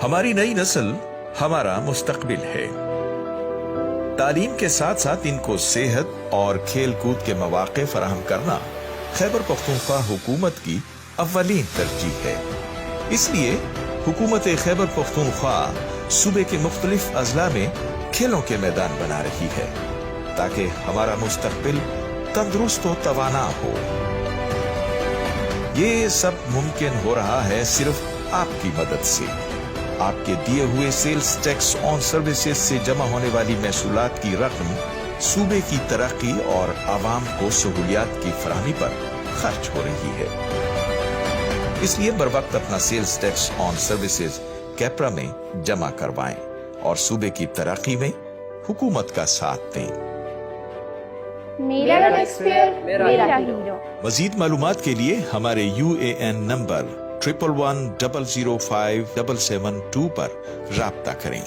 ہماری نئی نسل ہمارا مستقبل ہے۔ تعلیم کے ساتھ ساتھ ان کو صحت اور کھیل کود کے مواقع فراہم کرنا خیبر پختونخوا حکومت کی اولین ترجیح ہے۔ اس لیے حکومت خیبر پختونخوا صوبے کے مختلف اضلاع میں کھیلوں کے میدان بنا رہی ہے تاکہ ہمارا مستقبل تندرست و توانا ہو۔ یہ سب ممکن ہو رہا ہے صرف آپ کی مدد سے۔ آپ کے دیے ہوئے سیلز ٹیکس آن سروسز سے جمع ہونے والی محصولات کی رقم صوبے کی ترقی اور عوام کو سہولیات کی فراہمی پر خرچ ہو رہی ہے۔ اس لیے بر وقت اپنا سیلز ٹیکس آن سروسز کیپرا میں جمع کروائیں اور صوبے کی ترقی میں حکومت کا ساتھ دیں۔ میرا ٹیکس پیئر میرا ہیرو۔ مزید معلومات کے لیے ہمارے UAN نمبر 1110057772 پر رابطہ کریں۔